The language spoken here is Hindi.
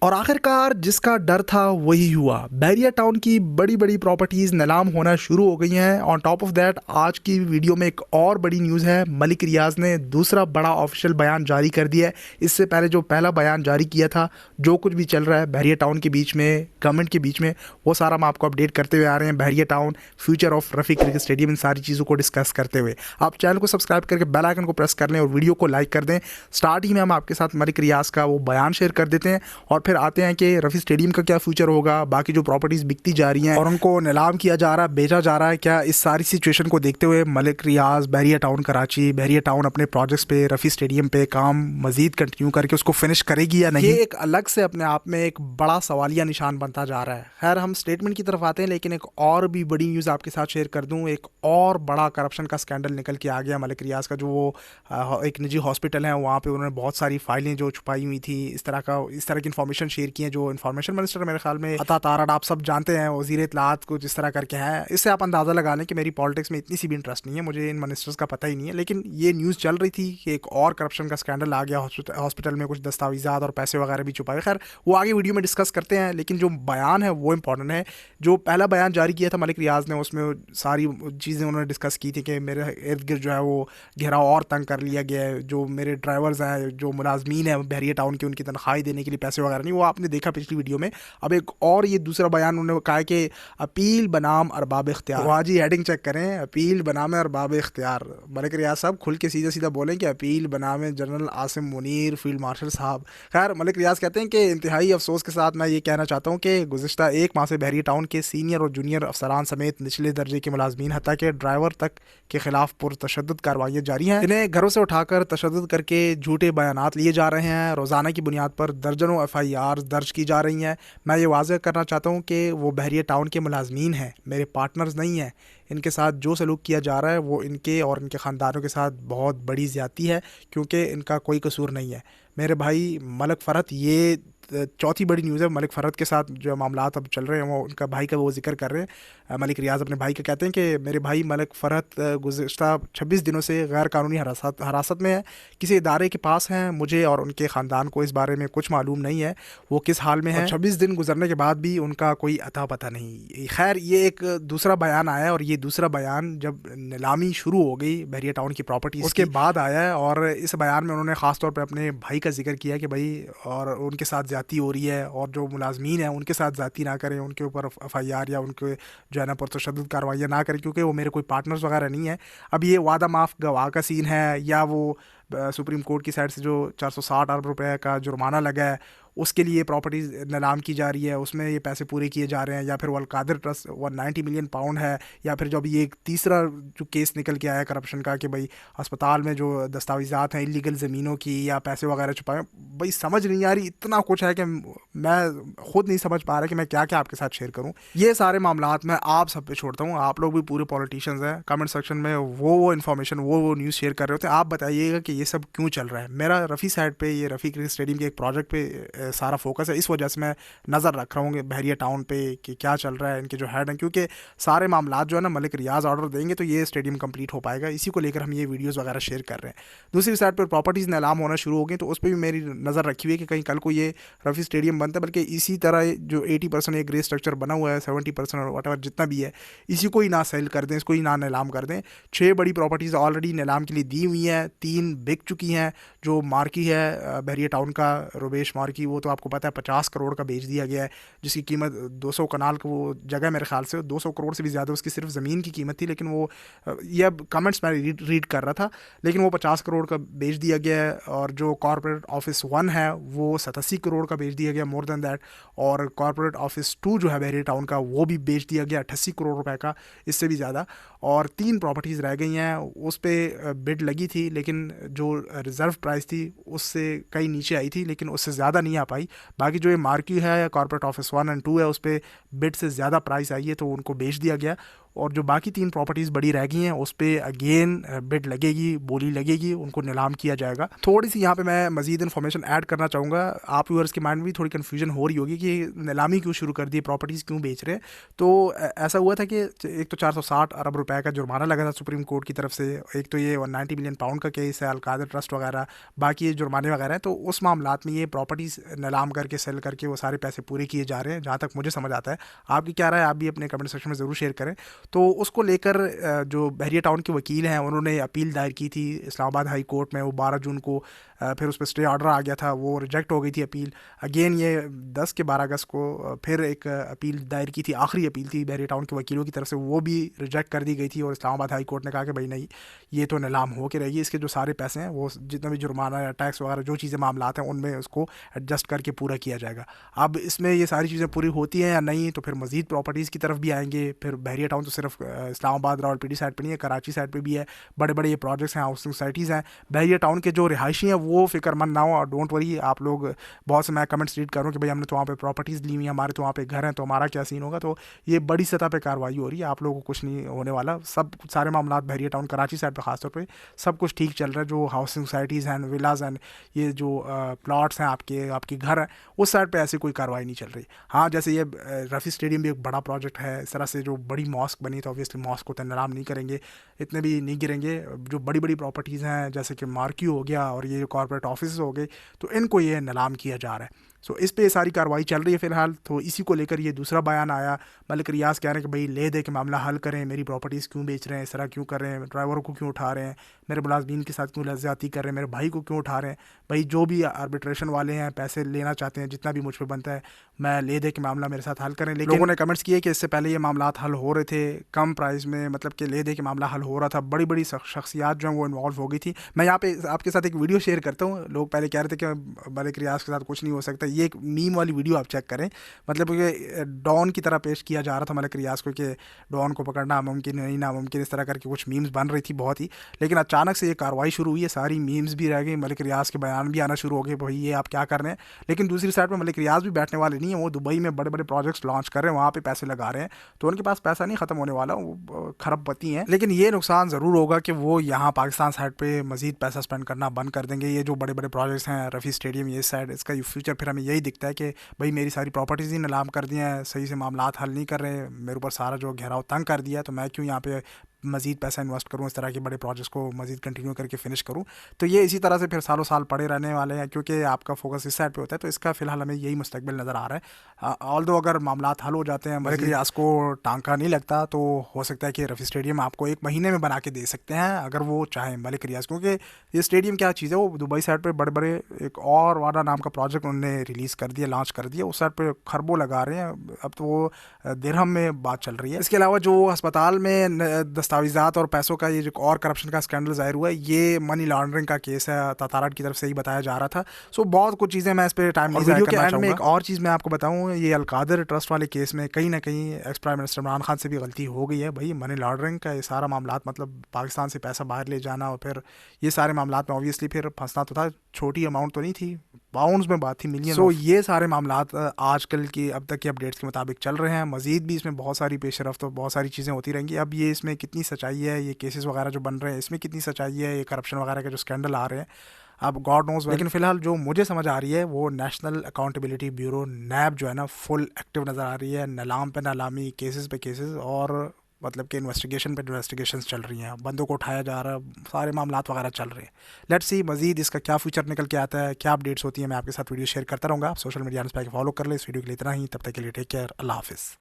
और आखिरकार जिसका डर था वही हुआ। बैरिया टाउन की बड़ी बड़ी प्रॉपर्टीज़ नीलाम होना शुरू हो गई हैं। ऑन टॉप ऑफ दैट आज की वीडियो में एक और बड़ी न्यूज़ है, मलिक रियाज ने दूसरा बड़ा ऑफिशियल बयान जारी कर दिया है। इससे पहले जो पहला बयान जारी किया था, जो कुछ भी चल रहा है बैरिया टाउन के बीच में, गवर्नमेंट के बीच में, वो सारा हम आपको अपडेट करते हुए आ रहे हैं। Bairia town, future of Rafi cricket stadium, इन सारी चीज़ों को डिस्कस करते हुए आप चैनल को सब्सक्राइब करके बेल आइकन को प्रेस कर लें और वीडियो को लाइक कर दें। स्टार्ट ही में हम आपके साथ मलिक रियाज का वो बयान शेयर कर देते हैं और फिर आते हैं कि रफ़ी स्टेडियम का क्या फ्यूचर होगा, बाकी जो प्रॉपर्टीज़ बिकती जा रही हैं और उनको नीलाम किया जा रहा है, बेचा जा रहा है क्या। इस सारी सिचुएशन को देखते हुए मलिक रियाज बैरिया टाउन कराची, बैरिया टाउन अपने प्रोजेक्ट्स पे, रफ़ी स्टेडियम पे काम मजीद कंटिन्यू करके उसको फिनिश करेगी या नहीं, ये एक अलग से अपने आप में एक बड़ा सवालिया निशान बनता जा रहा है। खैर हम स्टेटमेंट की तरफ आते हैं, लेकिन एक और भी बड़ी न्यूज़ आपके साथ शेयर कर दूँ। एक और बड़ा करप्शन का स्कैंडल निकल के आ गया मलिक रियाज का। जो वो एक निजी हॉस्पिटल है, वहाँ पे उन्होंने बहुत सारी फाइलें जो छुपाई हुई थी, इस तरह की इन्फॉर्मेशन शेयर की है। जो इन्फॉर्मेशन मिनिस्टर मेरे ख्याल में अता तारड़, आप सब जानते हैं, वज़ीर इत्तलात कुछ इस तरह करके है। इससे आप अंदाज़ा लगा लें कि मेरी पॉलिटिक्स में इतनी सी भी इंटरेस्ट नहीं है, मुझे इन मिनिस्टर्स का पता ही नहीं है। लेकिन ये न्यूज़ चल रही थी कि एक और करप्शन का स्कैंडल आ गया, हॉस्पिटल में कुछ दस्तावेज़ात और पैसे वगैरह भी छुपाए। खैर वो आगे वीडियो में डिस्कस करते हैं, लेकिन जो बयान है वो इंपॉर्टेंट है। जो पहला बयान जारी किया था मलिक रियाज ने, उसमें सारी चीज़ें उन्होंने डिस्कस की थी कि मेरे इर्द गिर्द जो है वो घेराव और तंग कर लिया गया है। जो मेरे ड्राइवर्स हैं, जो मुलाजमीन हैं बैरिया टाउन के, उनकी तनख्वाही देने के लिए पैसे वगैरह नहीं, वो आपने देखा पिछली वीडियो में। अब एक और ये दूसरा बयान उन्होंने कहा है कि अपील बनाम अरबाब इख्तियार। वाह जी, हेडिंग चेक करें, अपील बनाम अरबाब इख्तियार। मलिक रियाज साहब खुल के सीधा सीधा बोलें कि अपील बनाम general Asim Munir, field marshal साहब। खैर मलिक रियाज कहते हैं कि इंतहाई अफसोस के साथ मैं ये कहना चाहता हूँ कि गुज़िश्ता एक माह से बैरिया टाउन के सीनियर और जूनियर अफसरान समेत निचले दर्जे के मुलाजमीन हत्ता के ड्राइवर तक के खिलाफ पुरतशद्दुद कार्रवाइयाँ जारी हैं। इन्हें घरों से उठाकर तशद्दुद करके झूठे बयानात लिए जा रहे हैं। रोज़ाना की बुनियाद पर दर्जनों FIR दर्ज की जा रही हैं। मैं ये वाज़ेह करना चाहता हूँ कि वो बैरिया टाउन के मुलाजमीन हैं, मेरे पार्टनर्स नहीं हैं। इनके साथ जो सलूक किया जा रहा है वो इनके और इनके ख़ानदानों के साथ बहुत बड़ी ज़्यादती है, क्योंकि इनका कोई कसूर नहीं है। मेरे भाई मलिक फ़रहत, ये चौथी बड़ी न्यूज़ है। मलिक फ़रहत के साथ जो मामलात अब चल रहे हैं, वो उनका भाई का वो जिक्र कर रहे हैं। मलिक रियाज अपने भाई का कहते हैं कि मेरे भाई मलिक फ़रहत गुज़िश्ता 26 दिनों से गैर कानूनी हरासत में है, किसी इदारे के पास हैं। मुझे और उनके ख़ानदान को इस बारे में कुछ मालूम नहीं है वो किस हाल में है। 26 दिन गुजरने के बाद भी उनका कोई अता पता नहीं। खैर ये एक दूसरा बयान आया है, और ये दूसरा बयान जब नीलामी शुरू हो गई बैरिया टाउन की प्रॉपर्टी, उसके बाद आया है। और इस बयान में उन्होंने ख़ास तौर पर अपने भाई का जिक्र किया कि भाई और उनके साथ ज़्यादती हो रही है, और जो मुलाजमीन हैं उनके साथ ज़्यादती ना करें, उनके ऊपर FIR या उनके जो है ना पुरतशद्दुद कार्रवाइयाँ ना करें, क्योंकि वो मेरे कोई पार्टनर्स वगैरह नहीं है। अब ये वादा माफ़ गवाह का सीन है, या वो सुप्रीम कोर्ट की साइड से जो 460 अरब रुपए का जुर्माना लगा है उसके लिए प्रॉपर्टीज़ नीलाम की जा रही है, उसमें ये पैसे पूरे किए जा रहे हैं। या फिर वलकादिर ट्रस्ट 190 मिलियन पाउंड है। या फिर जब ये एक तीसरा जो केस निकल के आया करप्शन का कि भाई अस्पताल में जो दस्तावेज़ात हैं इलीगल ज़मीनों की या पैसे वगैरह छुपाए, भाई समझ नहीं आ रही, इतना कुछ है कि मैं खुद नहीं समझ पा रहा कि मैं क्या क्या आपके साथ शेयर करूँ। ये सारे मामलात मैं आप सब पे छोड़ता हूँ, आप लोग भी पूरे पॉलिटिशियंस हैं, कमेंट सेक्शन में वो इन्फॉर्मेशन वो न्यूज़ शेयर कर रहे होते हैं। आप बताइएगा कि ये सब क्यों चल रहा है। मेरा रफ़ी साइड पे, ये रफ़ी क्रिकेट स्टेडियम के एक प्रोजेक्ट पे सारा फोकस है, इस वजह से मैं नज़र रख रहा हूँ बैरिया टाउन पे कि क्या चल रहा है, इनके जो हेड हैं, क्योंकि सारे मामलात जो है ना मलिक रियाज ऑर्डर देंगे तो ये स्टेडियम कंप्लीट हो पाएगा। इसी को लेकर हम ये वीडियोस वगैरह शेयर कर रहे हैं। दूसरी साइड पर प्रॉपर्टीज़ नीलाम होना शुरू हो गई, तो उस पर भी मेरी नज़र रखी हुई है कि कहीं कल को ये रफ़ी स्टेडियम बनता है, बल्कि इसी तरह जो 80% एक ग्रे स्ट्रक्चर बना हुआ है, 70% और वट जितना भी है, इसी को ही ना सेल कर दें, इसको ही ना नीलाम कर दें। 6 बड़ी प्रॉपर्टीज़ ऑलरेडी नीलाम के लिए दी हुई हैं, 3 बिक चुकी हैं। जो मार्की है बैरिया टाउन का, रुबेश मार्की, वो तो आपको पता है 50 करोड़ का बेच दिया गया है, जिसकी कीमत 200 कनाल का वो जगह मेरे ख्याल से 200 करोड़ से भी ज़्यादा उसकी सिर्फ ज़मीन की कीमत थी। लेकिन वो ये अब कमेंट्स मैं रीड कर रहा था, लेकिन वो 50 करोड़ का बेच दिया गया है। और जो कॉर्पोरेट ऑफिस 1 है वो 87 करोड़ का बेच दिया गया, मोर देन दैट। और कॉर्पोरेट ऑफिस 2 जो है बैरिया टाउन का, वो भी बेच दिया गया 88 करोड़ रुपए का, इससे भी ज़्यादा। और 3 प्रॉपर्टीज़ रह गई हैं, उस पर बिड लगी थी, लेकिन जो रिज़र्व प्राइस थी उससे कहीं नीचे आई थी, लेकिन उससे ज़्यादा नहीं आ पाई। बाकी जो ये मार्की है, कॉर्पोरेट ऑफिस 1 और 2 है, उस पर बिड से ज़्यादा प्राइस आई है, तो उनको बेच दिया गया। और जो बाकी 3 प्रॉपर्टीज़ बड़ी रह गई हैं उस पर अगेन बिड लगेगी, बोली लगेगी, उनको नीलाम किया जाएगा। थोड़ी सी यहाँ पे मैं मज़ीद इन्फॉर्मेशन ऐड करना चाहूँगा। आप व्यूअर्स के माइंड में भी थोड़ी कन्फ्यूजन हो रही होगी कि नीलामी क्यों शुरू कर दी, प्रॉपर्टीज़ क्यों बेच रहे हैं। तो ऐसा हुआ था कि एक तो 460 अरब रुपए का जुर्माना लगा था सुप्रीम कोर्ट की तरफ से, एक तो ये 190 मिलियन पाउंड का केस है, अलकादर ट्रस्ट वगैरह, बाकी ये जुर्माने वगैरह हैं। तो उस मामलात में ये प्रॉपर्टीज़ नीलाम करके सेल करके वो सारे पैसे पूरे किए जा रहे हैं, जहाँ तक मुझे समझ आता है। आपकी क्या राय है, आप भी अपने कमेंट सेक्शन में ज़रूर शेयर करें। तो उसको लेकर जो बहरिया टाउन के वकील हैं उन्होंने अपील दायर की थी इस्लामाबाद हाई कोर्ट में, वो 12 जून को फिर उस पर स्टे ऑर्डर आ गया था, वो रिजेक्ट हो गई थी अपील। अगेन ये 10 के 12 अगस्त को फिर एक अपील दायर की थी, आखिरी अपील थी बहरिया टाउन के वकीलों की तरफ से, वो भी रिजेक्ट कर दी गई थी। और इस्लामाबाद हाई कोर्ट ने कहा कि भाई नहीं, ये तो नीलाम हो के रहेगी, इसके जो सारे पैसे हैं वो जितना भी जुर्माना या टैक्स वगैरह जो चीज़ें मामलात हैं उनमें उसको एडजस्ट करके पूरा किया जाएगा। अब इसमें ये सारी चीज़ें पूरी होती हैं या नहीं, तो फिर मज़ीद प्रॉपर्टीज़ की तरफ भी आएंगे। फिर बहरिया टाउन तो सिर्फ इस्लामाबाद रावलपिंडी साइड पर नहीं है, कराची साइड पर भी है, बड़े बड़े ये प्रोजेक्ट्स हैं, हाउसिंग सोसाइटीज़ हैं। बहरिया टाउन के जो रिहायशी हैं वो फिक्रमंद ना हो, और डोंट वरी। आप लोग बहुत से मैं कमेंट्स रीड करूँ कि भाई हमने तो वहाँ पे प्रॉपर्टीज़ ली हुई हैं, हमारे तो वहाँ पे घर हैं, तो हमारा क्या सीन होगा। तो ये बड़ी सतह पे कार्रवाई हो रही है, आप लोगों को कुछ नहीं होने वाला। सब सारे मामला बहरिया टाउन कराची साइड पर खासतौर पे सब कुछ ठीक चल रहा है। जो हाउसिंग सोसाइटीज़ हैं, विलाज हैं, ये जो प्लॉट्स हैं आपके घर हैं, उस साइड पर ऐसी कोई कार्रवाई नहीं चल रही। हाँ, जैसे ये रफ़ी स्टेडियम भी एक बड़ा प्रोजेक्ट है, इस तरह से जो बड़ी मॉस्क बनी तो ऑब्वियसली मॉस्क को तो नीलाम नहीं करेंगे, इतने भी नहीं गिरेंगे। जो बड़ी बड़ी प्रॉपर्टीज़ हैं जैसे कि मार्क्यू हो गया और ये जो कॉर्पोरेट ऑफिस हो गए, तो इनको ये नीलाम किया जा रहा है। सो इस पे सारी कार्रवाई चल रही है फ़िलहाल। तो इसी को लेकर ये दूसरा बयान आया, मलिक रियाज कह रहे हैं कि भाई ले दे के मामला हल करें, मेरी प्रॉपर्टीज़ क्यों बेच रहे हैं, इस तरह क्यों कर रहे हैं, ड्राइवरों को क्यों उठा रहे हैं, मेरे मुलाजमीन के साथ क्यों ज़्यादती कर रहे हैं, मेरे भाई को क्यों उठा रहे हैं। भाई जो भी आर्बिट्रेशन वाले हैं, पैसे लेना चाहते हैं, जितना भी मुझ पर बनता है, मैं ले दे के मामला मेरे साथ हल करें। लेकिन लोगों ने कमेंट्स किए कि इससे पहले ये मामला हल हो रहे थे कम प्राइस में, मतलब कि ले दे के मामला हल हो रहा था, बड़ी बड़ी शख्सियात जो हैं वो इन्वॉल्व हो गई थी। मैं यहाँ पे आपके साथ एक वीडियो शेयर करता हूँ। लोग पहले कह रहे थे कि मलिक रियाज के साथ कुछ नहीं हो सकता, ये एक मीम वाली वीडियो आप चेक करें। मतलब कि डॉन की तरह पेश किया जा रहा था मलिक रियाज को कि डॉन को पकड़ना मुमकिन नहीं, नामुमकिन, इस तरह करके कुछ मीम्स बन रही थी बहुत ही। लेकिन अचानक से ये कार्रवाई शुरू हुई है, सारी मीम्स भी रह गई, मलिक रियाज के बयान भी आना शुरू हो गए, भाई ये आप क्या कर रहे हैं। लेकिन दूसरी साइड पर मलिक रियाज भी बैठने वाले नहीं है, वो दुबई में बड़े बड़े प्रोजेक्ट्स लॉन्च कर रहे हैं, वहाँ पे पैसे लगा रहे हैं, तो उनके पास पैसा नहीं ख़त्म होने वाला, वो खरबपति हैं। लेकिन ये नुकसान ज़रूर होगा कि वो यहाँ पाकिस्तान साइड पर मज़ीद पैसा स्पेंड करना बंद कर देंगे। ये जो बड़े बड़े प्रोजेक्ट्स हैं, रफ़ी स्टेडियम, ये साइड, इसका फ्यूचर फिर हमें यही दिखता है कि भाई मेरी सारी प्रॉपर्टीज़ ही नीलाम कर दिए हैं, सही से मामलात हल नहीं कर रहे हैं, मेरे ऊपर सारा जो घेराव तंग कर दिया है, तो मैं क्यों यहाँ पे मज़ीद पैसा इन्वेस्ट करूँ, इस तरह के बड़े प्रोजेक्ट्स को मज़ीद कंटिन्यू करके फिनिश करूँ। तो ये इसी तरह से फिर सालों साल पड़े रहने वाले हैं, क्योंकि आपका फोकस इस साइड पे होता है। तो इसका फ़िलहाल हमें यही मुस्तकबिल नज़र आ रहा है। ऑल दो अगर मामलात हल हो जाते हैं, मलिक रियाज को टांका नहीं लगता, तो हो सकता है कि रफ़ी स्टेडियम आपको 1 महीने में बना के दे सकते हैं अगर वो चाहें मलिक रियाज। क्योंकि ये स्टेडियम क्या चीज़ है, वो दुबई साइड पर बड़े बड़े एक और वाडा नाम का प्रोजेक्ट उन्होंने रिलीज़ कर दिया, लॉन्च कर दिया, उस साइड पर खरबों लगा रहे हैं। अब तो वो दिरहम में बात चल रही है। इसके अलावा जो अस्पताल में दस्तावेज़ात और पैसों का ये जो और करप्शन का स्कैंडल जाहिर हुआ है, ये मनी लॉन्ड्रिंग का केस है, ताताराट की तरफ से ही बताया जा रहा था। सो बहुत कुछ चीज़ें मैं इस पर टाइम नहीं ज़ाया करना चाहूँगा। एक और चीज़ मैं आपको बताऊँ, ये अलकादर ट्रस्ट वाले केस में कहीं ना कहीं ex prime minister Imran Khan से भी गलती हो गई है। भाई मनी लॉन्ड्रिंग का ये सारा मामला, मतलब पाकिस्तान से पैसा बाहर ले जाना, और फिर ये सारे मामला में ऑब्वियसली फिर फंसना तो था, छोटी अमाउंट तो नहीं थी, पाउंड्स में बात थी, मिलियन। सो ये सारे मामलात आजकल की अब तक के अपडेट्स के मुताबिक चल रहे हैं। मज़ीद भी इसमें बहुत सारी पेशरफ्त और बहुत सारी चीज़ें होती रहेंगी। अब ये इसमें कितनी सच्चाई है, ये केसेस वगैरह जो बन रहे हैं इसमें कितनी सच्चाई है, ये करप्शन वगैरह के जो स्कैंडल आ रहे हैं, अब गॉड नोज़। लेकिन फ़िलहाल जो मुझे समझ आ रही है वो नेशनल अकाउंटेबिलिटी ब्यूरो नैब जो है ना, फुल एक्टिव नज़र आ रही है, नीलाम पे नीलामी, केसेस पे केसेस, और मतलब कि इन्वेस्टिगेशन पे इन्वेस्टिगेशंस चल रही हैं, बंदों को उठाया जा रहा है, सारे मामलात वगैरह चल रहे हैं। लेट्स सी मज़ीद इसका क्या फ्यूचर निकल के आता है, क्या अपडेट्स होती है, मैं आपके साथ वीडियो शेयर करता रहूँगा। आप सोशल मीडिया पे फॉलो कर ले। इस वीडियो के लिए इतना ही, तब तक के लिए टेक केयर, अल्लाह हाफ़िज़।